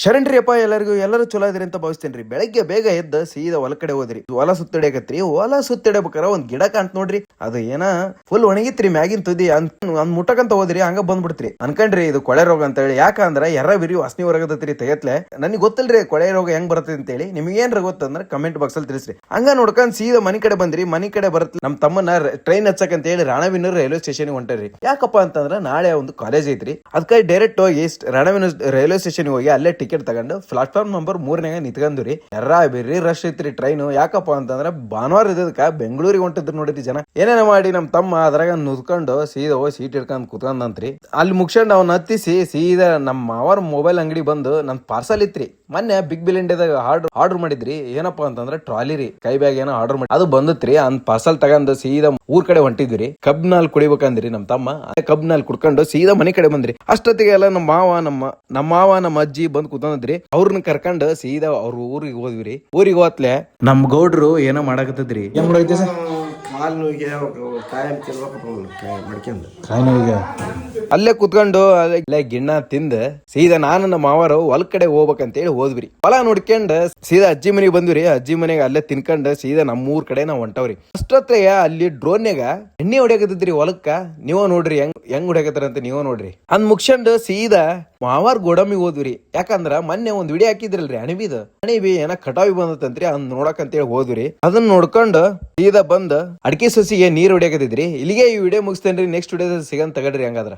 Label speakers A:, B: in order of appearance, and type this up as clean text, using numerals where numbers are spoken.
A: ಶರಣ್ರಿ ಅಪ್ಪ ಎಲ್ಲರೂ ಚಲೋ ಇದ್ರಿ ಅಂತ ಭಾವಿಸ್ತೇನ್ರಿ. ಬೆಳಗ್ಗೆ ಬೇಗ ಎದ್ದ ಸೀದಾ ಹೊಲ ಕಡೆ ಹೋದ್ರಿ. ಹೊಲ ಸುತ್ತಿಡ್ಯಾಕತ್ರಿ. ಹೊಲ ಸುತ್ತಿಡ್ಬೇಕಾರ ಒಂದ್ ಗಿಡ ಕಾಣ್ತ ನೋಡ್ರಿ. ಅದು ಏನ ಫುಲ್ ಒಣಗಿತ್ರಿ ಮ್ಯಾಗಿನ್ ತುದಿ. ಅಂದ್ ಮುಟ್ಟಕಂತ ಹೋದ್ರಿ, ಹಂಗ ಬಂದ್ಬಿಡ್ತ್ರಿ. ಅನ್ಕಂಡ್ರಿ ಇದು ಕೊಳೆ ರೋಗ ಅಂತ ಹೇಳಿ. ಯಾಕಂದ್ರ ಎರ್ರ ಬಿರಿ ವಾಸನಿ ಹೊರಗದತ್ರಿ ತೆಗತ್ಲೆ. ನನಗೆ ಗೊತ್ತಿಲ್ರಿ ಕೊಳೆ ರೋಗ ಹೆಂಗ್ ಬರ್ತದೆ ಅಂತ ಹೇಳಿ. ನಿಮ್ಗೆ ಏನ್ರ ಗೊತ್ತಂದ್ರ ಕಮೆಂಟ್ ಬಾಕ್ಸ್ ಅಲ್ಲಿ ತಿಳಿಸ್ರಿ. ಹಂಗ ನೋಡ್ಕೊಂಡ್ ಸೀದಾ ಮನಿ ಕಡೆ ಬಂದ್ರಿ. ಮನಿ ಕಡೆ ಬರತ್ ನಮ್ ತಮ್ಮನ ಟ್ರೈನ್ ಹಚ್ಚಕ್ ಅಂತ ಹೇಳಿ ರಾಣವಿನೂರ್ ರೈಲ್ವೆ ಸ್ಟೇಷನ್ ಹೊಂಟ್ರಿ. ಯಾಕಪ್ಪ ಅಂತಂದ್ರ ನಾಳೆ ಒಂದು ಕಾಲೇಜ್ ಐತ್ರಿ. ಅದಕ್ಕೆ ಡೈರೆಕ್ಟ್ ಹೋಗಿ ರಾಣವಿನೂರ್ ರೈಲ್ವೆ ಸ್ಟೇಷನ್ ಹೋಗಿ ಅಲ್ಲೇ ಟಿಕೆಟ್ ತಗೊಂಡು ಪ್ಲಾಟ್ಫಾರ್ಮ್ ನಂಬರ್ 3 ನಿಂತ್ಕೊಂಡ್ರಿ. ಎರ್ರ ಬಿರ್ರಿ ರಶ್ ಐತ್ರಿ ಟ್ರೈನ್. ಯಾಕಪ್ಪ ಅಂತಂದ್ರ ಭಾನುವಾರ ಇದಕ್ಕ ಬೆಂಗಳೂರಿಗೆ ಹೊಂಟಿದ್ರು ನೋಡ್ರಿ ಜನ. ಏನೇನ ಮಾಡಿ ನಮ್ ತಮ್ಮ ಅದ್ರಾಗ ನುದ್ಕೊಂಡು ಸೀದಾ ಹೋಗಿ ಸೀಟ್ ಹಿಡ್ಕೊಂಡ್ ಕುತ್ಕೊಂಡಂತ್ರಿ. ಅಲ್ಲಿ ಮುಗಿಸ್ಕೊಂಡು ಅವ್ನ ಹತ್ತಿಸಿ ಸೀದಾ ನಮ್ಮ ಅವರ ಮೊಬೈಲ್ ಅಂಗಡಿ ಬಂದು ನನ್ ಪಾರ್ಸಲ್ ಇತ್ರಿ. ಮೊನ್ನೆ ಬಿಗ್ ಬಿಲ್ ಇಂಡಿಯಾದಾಗ ಆರ್ಡರ್ ಮಾಡಿದ್ರಿ. ಏನಪ್ಪಾ ಅಂತಂದ್ರ ಟ್ರಾಲಿ ರೀ, ಕೈ ಬ್ಯಾಗ್ ಏನೋ ಆರ್ಡರ್ ಮಾಡಿ ಅದು ಬಂದತ್ರಿ. ಅಂದ್ ಪಾರ್ಸಲ್ ತಗೊಂಡು ಸೀದಾ ಊರ್ ಕಡೆ ಹೊಂಟಿದ್ವಿ. ಕಬ್ನಾಲ್ ಕುಡಿಬೇಕಂದ್ರಿ ನಮ್ ತಮ್ಮ. ಕಬ್ನಾಲ್ ಕುಡ್ಕೊಂಡು ಸೀದಾ ಮನಿ ಕಡೆ ಬಂದ್ರಿ. ಅಷ್ಟೊತ್ತಿಗೆ ಎಲ್ಲ ನಮ್ಮ ಮಾವ ನಮ್ಮ ಅಜ್ಜಿ ಬಂದ್ ಕೂತಂದ್ರಿ. ಅವ್ರನ್ನ ಕರ್ಕೊಂಡು ಸೀದಾ ಅವ್ರ ಊರಿಗೆ ಹೋದ್ವಿ. ಊರಿಗೆ ಹೋತ್ಲೆ ನಮ್ ಗೌಡ್ರು ಏನೋ ಮಾಡಾಕತ್ತದ್ರಿ. ಏನ್ ಮಾಡೈತೆ ಸರ್? ಅಲ್ಲೇ ಕುತ್ಕೊಂಡು ಅಲ್ಲೇ ಗಿಣ್ಣ ತಿಂದ ಸೀದಾ ನಾನು ನಮ್ಮ ಮಾವರು ಹೊಲ ಕಡೆ ಹೋಗ್ಬೇಕಂತ ಹೇಳಿ ಹೋದ್ವಿ. ಹೊಲ ನೋಡ್ಕೊಂಡ್ ಸೀದಾ ಅಜ್ಜಿ ಮನೆಗೆ ಬಂದ್ವಿ. ಅಜ್ಜಿ ಮನೆಗೆ ಅಲ್ಲೇ ತಿನ್ಕೊಂಡ್ ಸೀದಾ ನಮ್ಮೂರ್ ಕಡೆ ನಾವ್ ಹೊಂಟವ್ರಿ. ಅಷ್ಟೊತ್ತಿಗೆ ಅಲ್ಲಿ ಡ್ರೋನ್ಯಾಗ ಎಣ್ಣೆ ಹೊಡ್ಯಾಕತ್ತಿದ್ರಿ ಹೊಲಕ್ಕ. ನೀವ ನೋಡ್ರಿ ಹೆಂಗ್ ಹೊಡ್ಯಾಕತ್ತಾರಂತ ನೀವ ನೋಡ್ರಿ. ಅಂದ್ ಮುಗ್ಸ್ಕೊಂಡ್ ಸೀದಾ ಮಾವಾರ್ ಗೋಡಂಬಿಗೆ ಹೋದ್ವಿ. ಯಾಕಂದ್ರ ಮೊನ್ನೆ ಒಂದ್ ವಿಡಿಯೋ ಹಾಕಿದ್ರಲ್ರಿ ಅಣಿಬಿ ಏನ ಕಟಾವಿ ಬಂದತ್ತಂತ್ರಿ. ಅದ್ ನೋಡಕ್ ಹೇಳಿ ಹೋದ್ವಿ. ಅದನ್ನ ನೋಡ್ಕೊಂಡು ಸೀದಾ ಬಂದ್ ಅಡಿಕೆ ಸಸಿಗೆ ನೀರ್ ಹೊಡ್ಯಾಕತ್ತಿದ್ರಿ. ಇಲ್ಲಿಗೆ ಈ ವಿಡಿಯೋ ಮುಗಿಸ್ತೇನ್ರಿ. ನೆಕ್ಸ್ಟ್ ವಿಡಿಯೋದಲ್ಲಿ ಸಿಗಂತ ತಗಡ್ರಿ ಹಂಗಾದ್ರ.